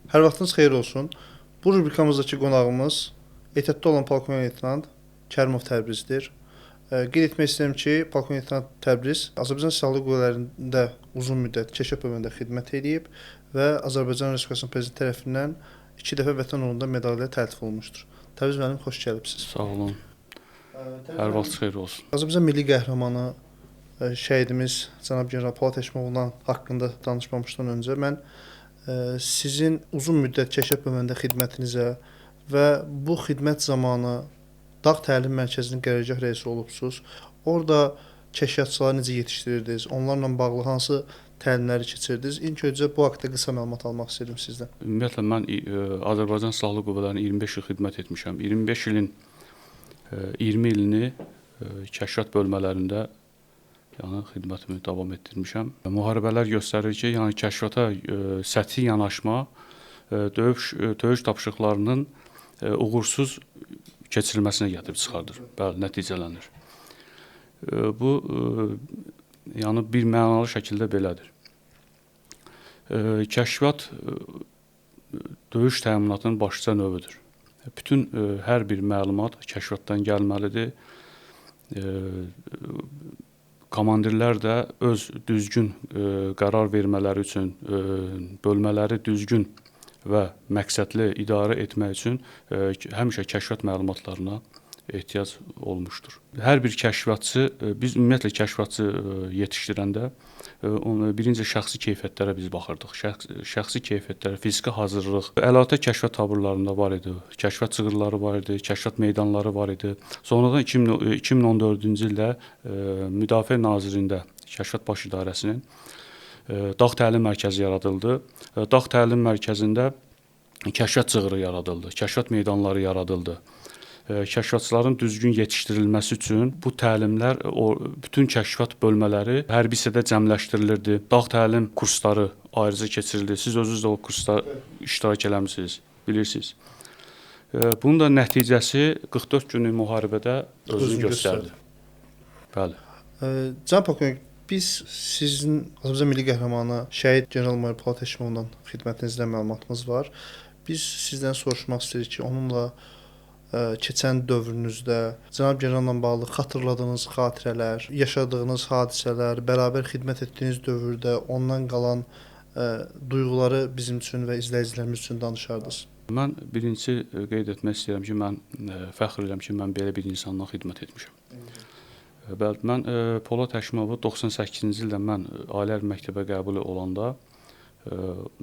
Hər vaxtınız xeyir olsun. Bu rubrikamızdakı qonağımız ehtiyatda olan polkovnik leytenant Kərimov Təbrizdir. Qeyd etmək istəyirəm ki, polkovnik leytenant Təbriz Azərbaycan Silahlı Qüvvələrində uzun müddət keşif bölümündə xidmət edib və Azərbaycan Respublikasının prezidenti tərəfindən 2 dəfə Vətən uğrunda medali ilə təltif olunmuşdur. Təbriz müəllim, xoş gəlibsiniz. Sağ olun. Hər vaxt xeyir olsun. Azərbaycan milli qəhrəmanı şəhidimiz cənab general Polad Həşimovun haqqında danışmamışdan öncə mən sizin uzun müddət keşif bölümündə xidmətinizə və bu xidmət zamanı Dağ Təlim Mərkəzinin qərargah rəisi olubsunuz. Orada kəşfiyyatçıları necə yetişdirirdiniz? Onlarla bağlı hansı təlimləri keçirdiniz? İlk öncə bu haqqda qısa məlumat almaq istəyirəm sizdən. Ümumiyyətlə mən Azərbaycan Silahlı Qüvvələrində 25 il xidmət etmişəm. 25 ilin 20 ilini kəşfiyyat bölmələrində xidmətimi davam etdirmişəm. Müharibələr göstərir ki, kəşfiyyata səthi yanaşma döyüş tapşırıqlarının uğursuz keçirilməsinə gətirib çıxardır. Bəli, nəticələnir. Bu bir mənalı şəkildə belədir. Kəşfiyyat döyüş təminatının başlıca növüdür. Bütün hər bir məlumat kəşfiyyatdan gəlməlidir. Komandirlər də öz düzgün qərar vermələri üçün, bölmələri düzgün və məqsədli idarə etmək üçün həmişə kəşfiyyat məlumatlarına ehtiyac olmuşdur. Hər bir kəşfiyyatçı, biz ümumiyyətlə kəşfiyyatçı yetişdirəndə birinci şəxsi keyfiyyətlərə biz baxırdıq. Şəxsi keyfiyyətlərə, fiziki hazırlıq, əlavə kəşfiyyat taborlarında var idi, kəşfiyyat çığırları var idi, kəşfiyyat meydanları var idi. Sonradan 2014-cü ildə Müdafiə Nazirliyində Kəşfiyyat Baş İdarəsinin Dağ Təlim Mərkəzi yaradıldı. Dağ Təlim Mərkəzində kəşfiyyat çığırı yaradıldı, kəşfiyyat meydanları yaradıldı. Kəşfiyyatçıların düzgün yetişdirilməsi üçün bu təlimlər, bütün kəşfiyyat bölmələri hərbi hissədə cəmləşdirilirdi. Dağ təlim kursları ayrıca keçirildi. Siz özünüz də o kursda iştirak eləmisiniz, bilirsiniz. Bunun da nəticəsi 44 günlük müharibədə özünü göstərdi. Bəli. Cənab polkovnik, biz sizin Azərbaycan milli qəhrəmanı şəhid general-mayor Polad Həşimovdan xidmətinizdən məlumatımız var. Biz sizdən soruşmaq istəyirik ki, onunla keçən dövrünüzdə cənab generalla bağlı xatırladığınız xatirələr, yaşadığınız hadisələr, bərabər xidmət etdiyiniz dövrdə ondan qalan duyğuları bizim üçün və izləyicilərimiz üçün danışardınız. Mən birinci qeyd etmək istəyirəm ki, mən fəxr edirəm ki, mən belə bir insanla xidmət etmişəm. Bəli, mən Polad Həşimovu 98-ci ildə mən ali məktəbə qəbul olanda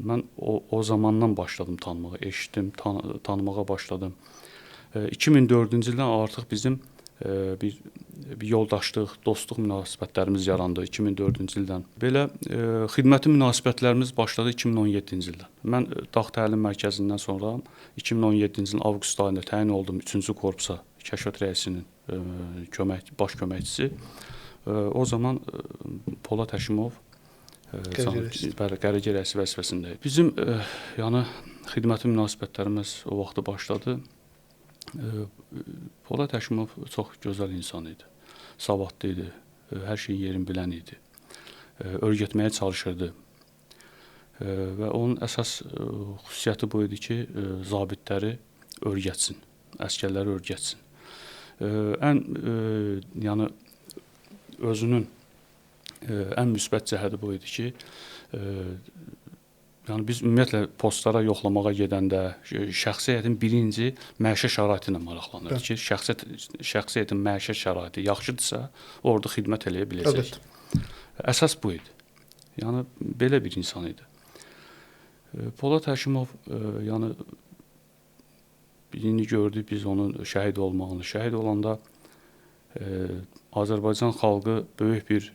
mən o zamandan başladım tanımağa, eşitdim, tanımağa başladım. 2004-cü ildən artıq bizim bir yoldaşlıq, dostluq münasibətlərimiz yarandı 2004-cü ildən. Belə xidməti münasibətlərimiz başladı 2017-ci ildən. Mən Dağ Təlim Mərkəzindən sonra 2017-ci ilin avqust ayında təyin oldum 3-cü korpusa kəşfiyyat rəisinin baş köməkçisi. O zaman Polad Həşimov qərargah rəisi vəzifəsində idi. Bizim xidməti münasibətlərimiz o vaxtı başladı. Polad Həşimov çox gözəl insan idi, savadlı idi, hər şeyin yerini bilən idi, öyrətməyə çalışırdı və onun əsas xüsusiyyəti bu idi ki, zabitləri öyrətsin, əskərləri öyrətsin. Özünün ən müsbət cəhəti bu idi ki, biz ümumiyyətlə postlara yoxlamağa gedəndə şəxsi heyətin birinci məişət şəraiti ilə maraqlanır ki, şəxsi heyətin məişət şəraiti yaxşıdırsa, orada xidmət eləyə biləcək. Əsas bu idi. Belə bir insan idi. Polad Həşimov, birini gördük biz onun şəhid olmağını. Şəhid olanda Azərbaycan xalqı böyük bir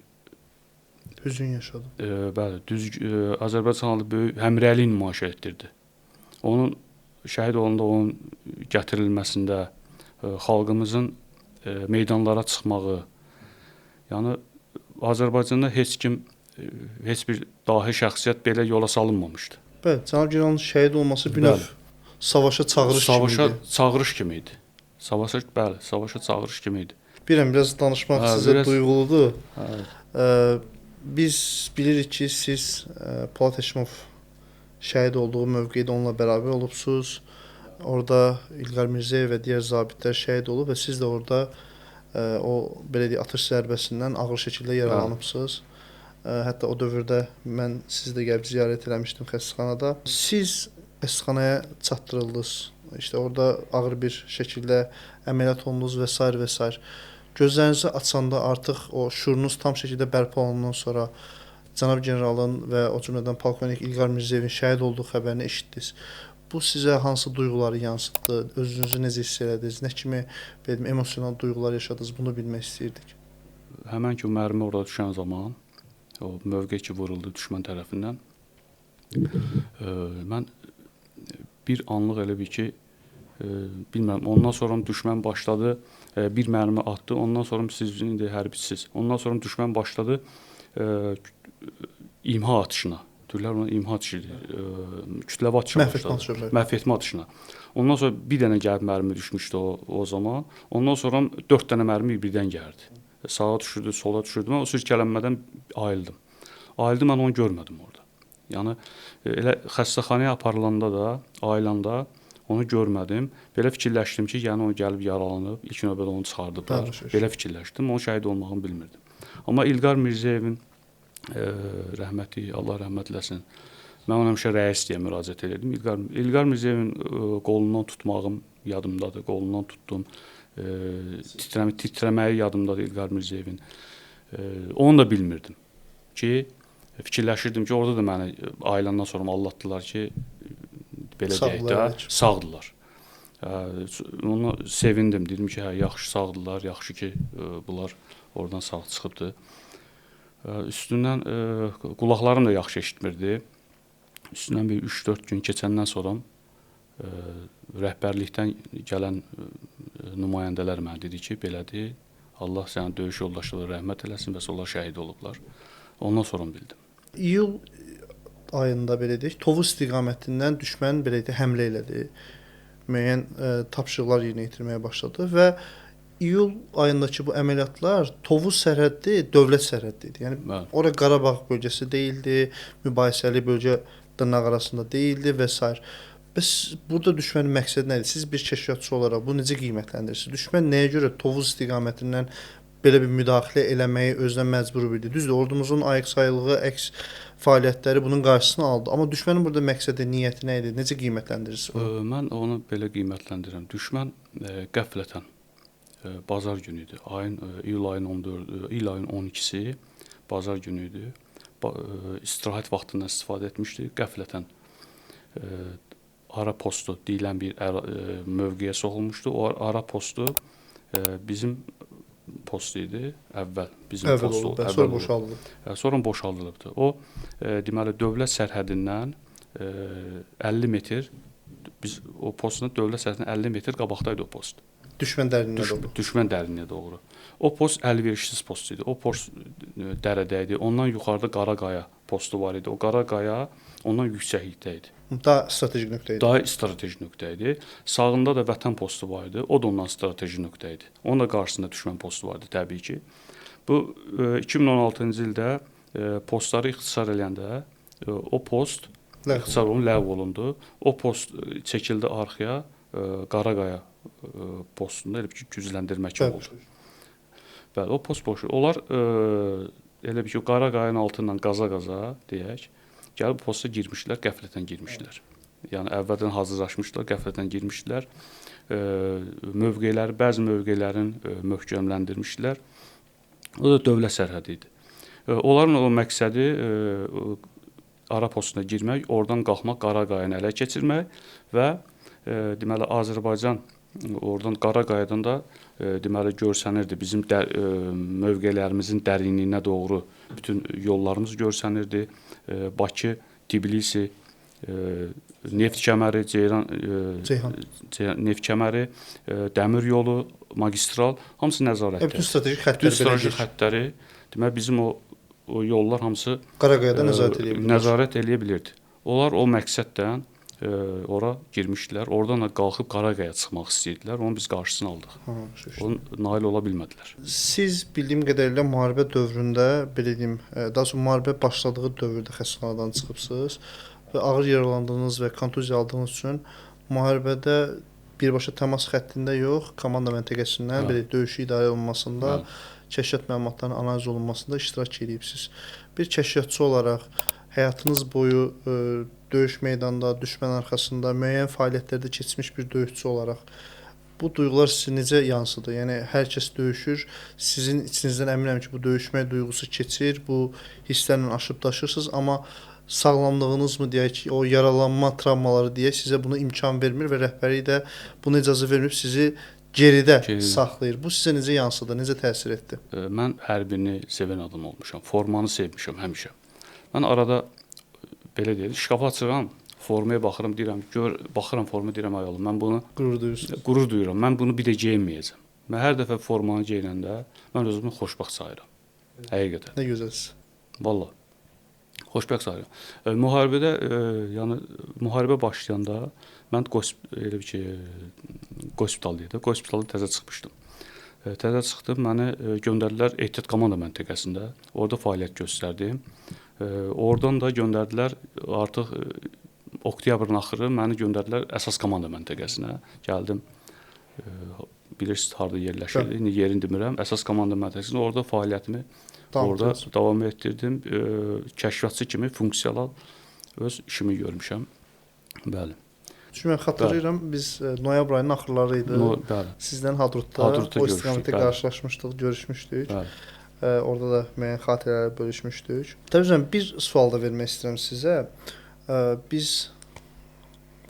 hüzün yaşadı. Bəli, Azərbaycan xalqı böyük həmrəylik nümayiş etdirdi. Onun şəhid olanda onun gətirilməsində xalqımızın meydanlara çıxmağı, Azərbaycanda heç bir dahi şəxsiyyət belə yola salınmamışdı. Bəli, cənab generalın şəhid olması bir növ savaşa çağırış kimi idi. Savaşa çağırış kimi idi. Savaşa çağırış kimi idi. Bilirəm, biraz danışmaq sizə duyğuludur. Biz bilirik ki, siz Polad Həşimov şəhid olduğu mövqedə onunla bərabər olubsuz. Orada İlqar Mirzəyev və digər zabitlər şəhid olub və siz də orada o belə deyək atış zərbəsindən ağır şəkildə yaralanıbsınız. Hətta o dövrdə mən sizi də gəlib ziyarət eləmişdim xəstəxanada. Siz xəstəxanaya çatdırıldınız. İşte orada ağır bir şəkildə əməliyyat olundunuz və s. və s. Gözlərinizi açanda artıq o şuurunuz tam şəkildə bərpa olundan sonra cənab generalın və o cümlədən polkovnik İlqar Mirzəyevin şəhid olduğu xəbərini eşitdiniz. Bu sizə hansı duyğuları yansıtdı? Özünüzü necə hiss elədiniz? Nə kimi belə emosional duyğular yaşadınız? Bunu bilmək istəyirdik. Həmən ki, mərmi orada düşən zaman, o mövqe ki vuruldu düşmən tərəfindən, mən bir anlıq elə bir ki, bilmirəm, ondan sonra düşmən başladı, bir mərmi atdı, ondan sonra siz indi hərbisiz. Ondan sonra düşmən başladı imha atışına. Türklər ona imha atışı, kütləvi atışına başladı. Məhv etmə atışına. Ondan sonra bir dənə gəlib mərmi düşmüşdü o zaman. Ondan sonra 4 dənə mərmi birdən gəldi. Sağa düşürdü, sola düşürdü. Mən o sürkələnmədən ayıldım. Ayıldım, mən onu görmədim orada. Yəni elə xəstəxanaya aparılanda da, ayılanda onu görmədim. Belə fikirləşdim ki, yəni o gəlib yaralanıb, ilk növbədə onu çıxardıblar. Belə fikirləşdim, onun şəhid olmağını bilmirdim. Amma İlqar Mirzəyevin rəhməti, Allah rəhmət eləsin, mən ona həmişə rəis deyə müraciət edirdim. İlqar Mirzəyevin qolundan tutmağım yadımdadır, qolundan tutdum. Titrəməyi yadımdadır İlqar Mirzəyevin. Onu da bilmirdim ki, fikirləşirdim ki, orada da məni ailəndən sonra allatdılar ki, belə deyək də, sağdılar. Onu sevindim, dedim ki, hə, yaxşı sağdılar, yaxşı ki, bunlar oradan sağ çıxıbdır. Üstündən qulaqlarım da yaxşı eşitmirdi. Üstündən bir 3-4 gün keçəndən sonra rəhbərlikdən gələn nümayəndələr mənə dedi ki, belədir, Allah sənin döyüş yoldaşları rəhmət eləsin və onlar şəhid olublar. Ondan sonra bildim. İyul ayında belə deyək, Tovuz istiqamətindən düşmən belə deyək həmlə elədi. Müəyyən tapşırıqlar yerinə yetirməyə başladı və iyul ayındakı bu əməliyyatlar Tovuz sərhəddi, dövlət sərhəddi idi. Yəni ora Qarabağ bölgəsi deyildi, mübahisəli bölgə dırnaq arasında deyildi və s. Bəs burada düşmənin məqsədi nə idi? Siz bir kəşfiyyatçı olaraq bu necə qiymətləndirirsiniz? Düşmən nəyə görə Tovuz istiqamətindən belə bir müdaxilə eləməyi özünə məcbur idi? Düzdür, ordumuzun ayıq-sayılığı, əks fəaliyyətləri bunun qarşısını aldı. Amma düşmənin burada məqsədi, niyyəti nə idi? Necə qiymətləndirirsiniz? Mən onu belə qiymətləndirirəm. Düşmən qəflətən bazar günü idi. İyul ayının 14, iyul ayının 12-si bazar günü idi. İstirahət vaxtından istifadə etmişdi. Qəflətən ara postu deyilən bir mövqeyə soxulmuşdu. O ara postu bizim post idi. Əvvəl bizim post oldu. Sonra boşaldıldı. Sonra boşaldılıbdı. O deməli dövlət sərhədindən 50 metr, biz o postun dövlət sərhədindən 50 metr qabaqdaydı o post. Düşmən dərinliyinə doğru. Düşmən dərinliyinə doğru. O post əlverişsiz post idi. O post dərədə idi. Ondan yuxarıda Qaraqaya postu var idi. O Qaraqaya ondan yüksəklikdə idi. Daha strateji nöqtə idi. Daha strateji nöqtə idi. Sağında da Vətən postu var idi. O da ondan strateji nöqtə idi. Onun da qarşısında düşmən postu vardı təbii ki. Bu 2016-cı ildə postları ixtisar eləyəndə o post ixtisar olundu, ləğv olundu. O post çəkildi arxaya, Qaraqaya postunda elə bir ki, gücləndirmə kimi oldu. Bəli, o post boş. Onlar elə bir ki, Qaraqayın altından qaza-qaza deyək, gəlib posta girmişlər, qəflətən girmişlər. Yəni əvvəldən hazırlaşmışdılar, qəflətən girmişdilər. Mövqeləri, bəzi mövqelərin möhkəmləndirmişdilər. O da dövlət sərhədi idi. Onların o məqsədi ara postuna girmək, oradan qalxmaq, Qaraqayanı ələ keçirmək və deməli Azərbaycan oradan Qaraqayadan da deməli görsənirdi bizim mövqelərimizin dərinliyinə doğru bütün yollarımız görsənirdi. Bakı, Tbilisi, neft kəməri, Ceyhan neft kəməri, dəmir yolu, magistral hamısı nəzarətdə. Bütün strateji xəttləri deməli bizim o yollar hamısı Qaraqayada nəzarət eləyə bilirdi. Onlar o məqsəddən ora girmişdilər. Oradan da qalxıb Qaraqaya çıxmaq istəyirdilər. Onu biz qarşısını aldıq. Onu nail ola bilmədilər. Siz bildiyim qədərilə müharibə dövründə, belə deyim, daha sonra müharibə başladığı dövrdə xəstəxanadan çıxıbsınız. və ağır yaralandığınız və kontuziya aldığınız üçün müharibədə birbaşa təmas xəttində yox, komanda məntəqəsindən belə döyüş idarə olunmasında, kəşfiyyat məlumatlarının analiz olunmasında iştirak edibsiniz. Bir kəşfiyyatçı olaraq həyatınız boyu döyüş meydanında, düşmən arxasında müəyyən fəaliyyətlərdə keçmiş bir döyüşçü olaraq bu duyğular sizə necə yansıdı? Yəni hər kəs döyüşür, sizin içinizdən əminəm ki, bu döyüşmək duyğusu keçir, bu hisslərlə aşıb daşırsınız, amma sağlamlığınız mı deyək ki, o yaralanma travmaları deyək, sizə bunu imkan vermir və rəhbərlik də buna icazə verməyib sizi geridə saxlayır. Bu sizə necə yansıdı, necə təsir etdi? Mən hərbini sevən adam olmuşam, formanı sevmişəm həmişə. Mən arada belə deyək, şkafa açıram, formaya baxıram, deyirəm, baxıram formaya, deyirəm, ay oğlum, mən bunu qürur duyuram. Mən bunu bir də geyinməyəcəm. Mən hər dəfə formanı geyinəndə mən özümü xoşbəxt sayıram. Həqiqətən. Nə gözəlsiniz. Vallahi xoşbəxt sayıram. Müharibədə, yəni müharibə başlayanda mən elə bir ki, hospitalda təzə çıxmışdım. Təzə çıxdım, məni göndərdilər ehtiyat komanda məntəqəsində. Orada fəaliyyət göstərdim. Oradan da göndərdilər artıq oktyabrın axırı məni göndərdilər əsas komanda məntəqəsinə. Gəldim. Bilirsiniz harda yerləşir. İndi yerini demirəm. Əsas komanda məntəqəsində orada fəaliyyətimi orada davam etdirdim. Kəşfiyyatçı kimi funksiyalı öz işimi görmüşəm. Bəli. Çünki mən xatırlayıram, biz noyabr ayının axırları idi. Sizdən Hadrutda o istiqamətdə qarşılaşmışdıq, görüşmüşdük. Orada da müəyyən xatirələr bölüşmüşdük. Təbii bir sual da vermək istəyirəm sizə. Biz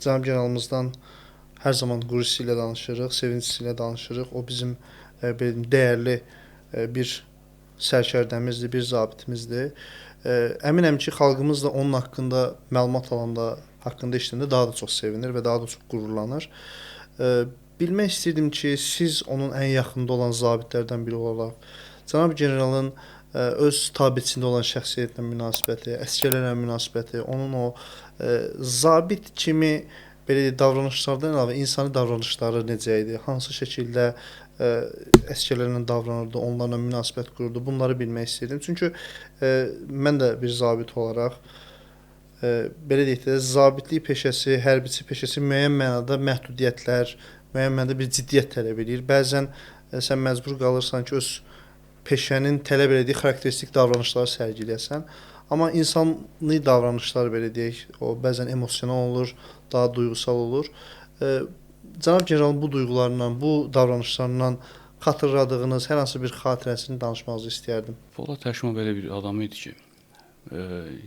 cənab generalımızdan hər zaman qürur hissi ilə danışırıq, sevinc hissi ilə danışırıq. O bizim belə dəyərli bir sərkərdəmizdir, bir zabitimizdir. Əminəm ki, xalqımız da onun haqqında məlumat alanda, haqqında işləndə daha da çox sevinir və daha da çox qürurlanır. Bilmək istəyirdim ki, siz onun ən yaxında olan zabitlərdən biri olaraq cənab generalın öz tabiçində olan şəxsiyyətlə münasibəti, əsgərlərlə münasibəti, onun o zabit kimi belə davranışlardan əlavə insani davranışları necə idi? Hansı şəkildə əsgərlərlə davranırdı, onlarla münasibət qururdu? Bunları bilmək istəyirdim. Çünki mən də bir zabit olaraq belə deyək də, zabitlik peşəsi, hərbiçi peşəsi müəyyən mənada məhdudiyyətlər, müəyyən mənada bir ciddiyyət tələb edir. Bəzən sən məcbur qalırsan ki, öz peşənin tələb elədiyi xarakteristik davranışları sərgiləyəsən. Amma insani davranışlar belə deyək, o bəzən emosional olur, daha duyğusal olur. Cənab generalın bu duyğularla, bu davranışlarla xatırladığınız hər hansı bir xatirəsini danışmağınızı istəyərdim. Polad Həşimov belə bir adam idi ki,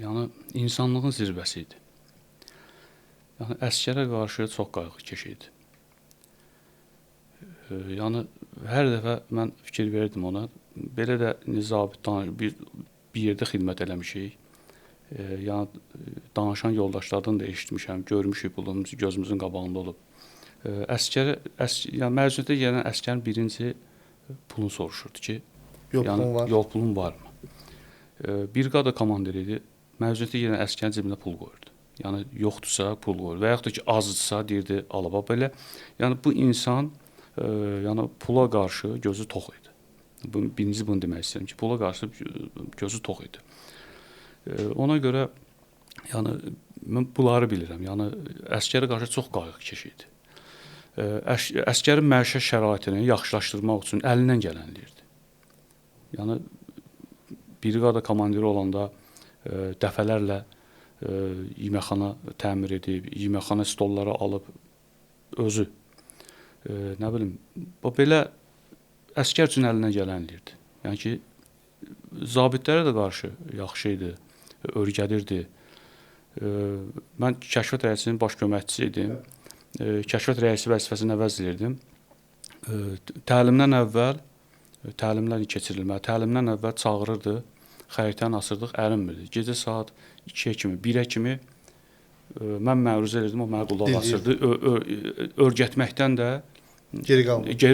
yəni insanlığın zirvəsi idi. Yəni əsgərə qarşı çox qayğıkeş idi. Yəni hər dəfə mən fikir verdim ona. Belə də zabit bir yerdə xidmət eləmişik. Yəni danışan yoldaşlardan da eşitmişəm, görmüşük, bunu gözümüzün qabağında olub. Yəni məzuniyyətə gələn əsgərin birinci pulunu soruşurdu ki, yol pulun varmı? Briqada komandiri idi. Məzuniyyətə gələn əsgərin cibinə pul qoyurdu. Yəni yoxdursa pul qoyurdu və yaxud da ki, azdırsa deyirdi, alaba belə. Yəni bu insan yəni pula qarşı gözü tox idi. Birinci bunu demək istəyirəm ki, pula qarşı gözü tox idi. Ona görə yəni mən bunları bilirəm. Yəni əsgərə qarşı çox qayğıkeş idi. Əsgərin məişət şəraitini yaxşılaşdırmaq üçün əlindən gələn eləyirdi. Yəni briqada komandiri olanda dəfələrlə yeməkxana təmir edib, yeməkxana stolları alıb özü nə bilim, belə əsgər üçün əlindən gələn eləyirdi. Yəni ki, zabitlərə də qarşı yaxşı idi, öyrədirdi. Mən kəşfiyyat rəisinin baş köməkçisi idim. Kəşfiyyat rəisi vəzifəsini əvəzləyirdim. Təlimdən əvvəl, təlimlər keçirilməli, təlimdən əvvəl çağırırdı, xəritəni asırdıq, ərinmirdi. Gecə saat 2-yə kimi, 1-ə kimi mən məruzə edirdim, o mənə qulaq asırdı. Öyrətməkdən də geri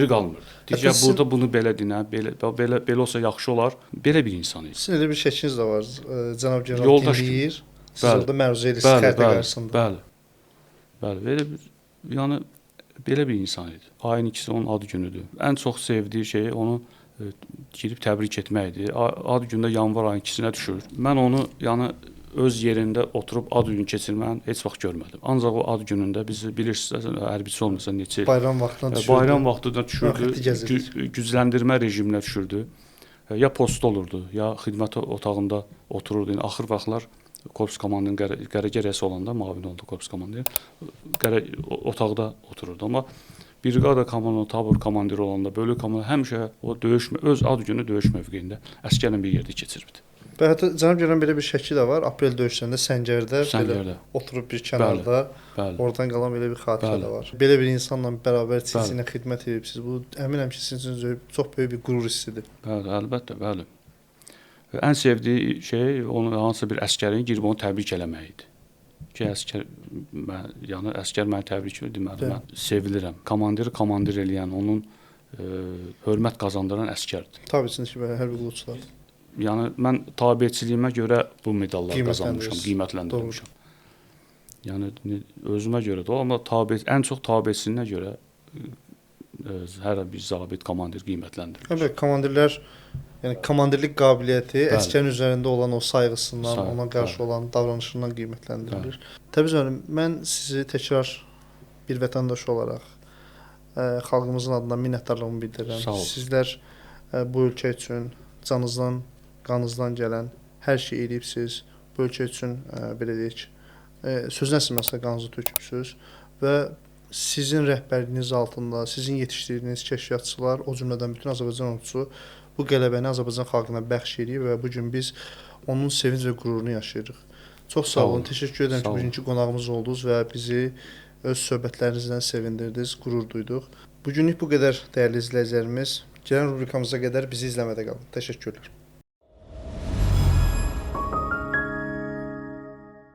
qalmırdı. Deyəcək, burada bunu belə dinə, belə olsa yaxşı olar. Belə bir insan idi. Sizin elə bir şəkliniz də var, cənab general dinləyir, siz orada məruzə edirsiniz xəritə qarşısında. Bəli, yəni belə bir insan idi. Ayın 2-si onun ad günüdür. Ən çox sevdiyi şey onu girib təbrik etməkdir. Ad gündə yanvar ayının 2-sinə düşür. Mən onu yəni öz yerində oturub ad gün keçirməni heç vaxt görmədim. Ancaq o ad günündə biz bilirsiniz, hərbiçi olmasa neçə Bayram vaxtına düşürdü. bayram vaxtında düşürdü, Xidmətli gəzirdik. gücləndirmə rejiminə düşürdü. Ya postda olurdu, ya xidmət otağında otururdu. Yəni axır vaxtlar korpus komandirinin qərargah rəisi olanda, müavin oldu korpus komandiri, otaqda otururdu. Amma briqada komandiri, tabor komandiri olanda, bölük komandiri həmişə o öz ad günü döyüş mövqeyində əsgərlə bir yerdə keçirirdi. Və hətta cənab görən belə bir şəkil də var. Aprel döyüşlərində Səngərdə Səngərdə. belə oturub bir kənarda, Bəli. oradan qalan belə bir xatirə Bəli. də var. Belə bir insanla bərabər sizinlə xidmət edibsiniz. Bu əminəm ki, sizin üçün çox böyük bir qürur hissidir. Bəli, əlbəttə, bəli. Ən sevdiyi şey onun hansısa bir əsgərin girib onu təbrik eləmək idi. Ki əsgər yəni əsgər məni təbrik edir, deməli mən sevilirəm. Komandiri komandir eləyən, onun hörmət qazandıran əsgərdir. Tabii ki, belə hərbi qulluqçular. Yəni mən tabeçiliyimə görə bu medalları qazanmışam, Qiymətləndirilmişəm. qiymətləndirilmişəm. Yəni özümə görə də, amma ən çox tabeçiliyinə görə hər bir zabit, komandir qiymətləndirilir. Əlbəttə, komandirlər, yəni komandirlik qabiliyyəti Bəli. əsgərin üzərində olan o sayğısından, ona qarşı bəli. olan davranışından qiymətləndirilir. Təbii müəllim, mən sizi təkrar bir vətəndaş olaraq xalqımızın adına minnətdarlığımı bildirirəm. Sağ olun. Sizlər bu ölkə üçün canınızdan, qanınızdan gələn hər şey edibsiz. Bu ölkə üçün belə deyək, sözün əsl məsələ qanınızı tökübsüz və sizin rəhbərliyiniz altında, sizin yetişdirdiyiniz kəşfiyyatçılar, o cümlədən bütün Azərbaycan ordusu bu qələbəni Azərbaycan xalqına bəxş edir və bu gün biz onun sevinc və qürurunu yaşayırıq. Çox sağ olun. Təşəkkür edirəm ki, bugünkü qonağımız oldunuz və bizi öz söhbətlərinizlə sevindirdiniz, qürur duyduq. Bu günlük bu qədər dəyərli izləyicilərimiz. Gələn rubrikamıza qədər bizi izləmədə qalın. Təşəkkürlər.